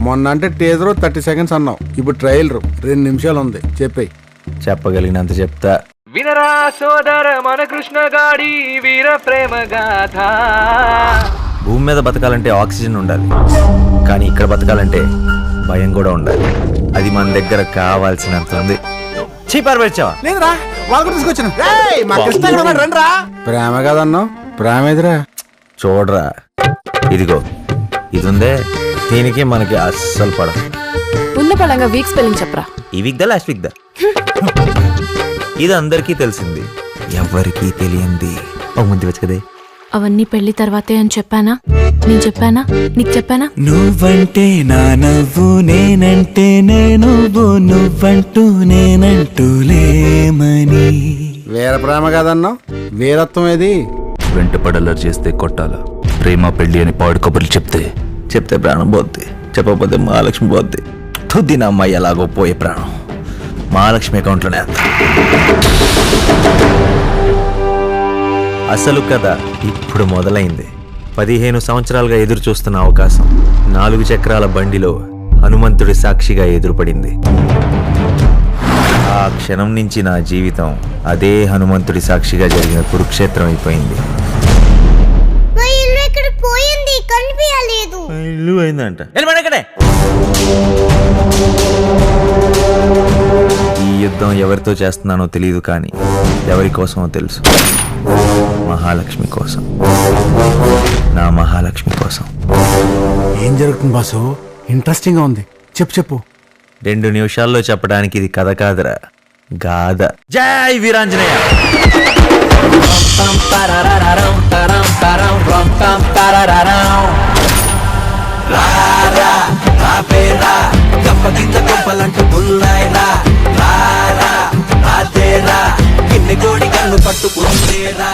మొన్న అంటే teaser 30 seconds అన్నావు, ఇప్పుడు ట్రైలర్ 2 నిమిషాలు ఉంది. చెప్పేయి. చెప్పగలిగినంత చెప్తా. వినరా సోదర మన కృష్ణ గాడి వీర ప్రేమ గాథ. భూమి మీద బతకాలంటే ఆక్సిజన్ ఉండాలి, కానీ ఇక్కడ బతకాలంటే భయం కూడా ఉండాలి. అది మన దగ్గర కావాల్సినంత ఉంది. చీపారబెచ్చావా? లేదురా, వాళ్ళు తీసుకొచ్చిన ప్రేమ కాదన్నావు. ప్రేమ ఎదురా చూడరా, ఇదిగో ఇది ఉందే, దీనికి మనకి అస్సలు పడదు. ఉన్న పడంగా వీక్ స్పెల్లింగ్ చెప్పరా. ఈ వీక్ దా లాస్ట్ వీక్ దా. ఇది అందరికీ తెలిసింది, ఎవరికీ తెలియంది ఒక ముందు వచ్చు కదే. అవన్నీ పెళ్లి తర్వాతే అని చెప్పానా? నేను చెప్పానా? నీకు చెప్పానా? నువ్వంటే నా నవ్వు, నేనంటే నేను, నువ్వంటూ నేనంటూ లేమని. వీర ప్రేమ కాదన్నావు, వీరత్వం ఏది? వెంట పడలర్ చేస్తే కొట్టాల, ప్రేమ పెళ్లి అని పాడు కబుర్లు చెప్తే ప్రాణం పోద్ది, చెప్పకపోతే మహాలక్ష్మి పోద్ది. తుద్ది నా అమ్మాయి ఎలాగో పోయే ప్రాణం మహాలక్ష్మి అకౌంట్లోనే. అసలు కథ ఇప్పుడు మొదలైంది. 15 సంవత్సరాలుగా ఎదురు చూస్తున్న అవకాశం 4 చక్రాల బండిలో హనుమంతుడి సాక్షిగా ఎదురుపడింది. ఆ క్షణం నుంచి నా జీవితం అదే హనుమంతుడి సాక్షిగా జరిగిన కురుక్షేత్రం అయిపోయింది. ఇల్లు అయిందంట. ఈ యుద్ధం ఎవరితో చేస్తున్నానో తెలియదు, కానీ ఎవరి కోసమో తెలుసు. మహాలక్ష్మి కోసం, నా మహాలక్ష్మి కోసం. ఏం జరుగుతుంది బాసు? ఇంట్రెస్టింగ్ గా ఉంది, చెప్పు. 2 నిమిషాల్లో చెప్పడానికి ఇది కథ కాదురా, గాథ. జై వీరాంజనేయ. పట్టుకుందేరా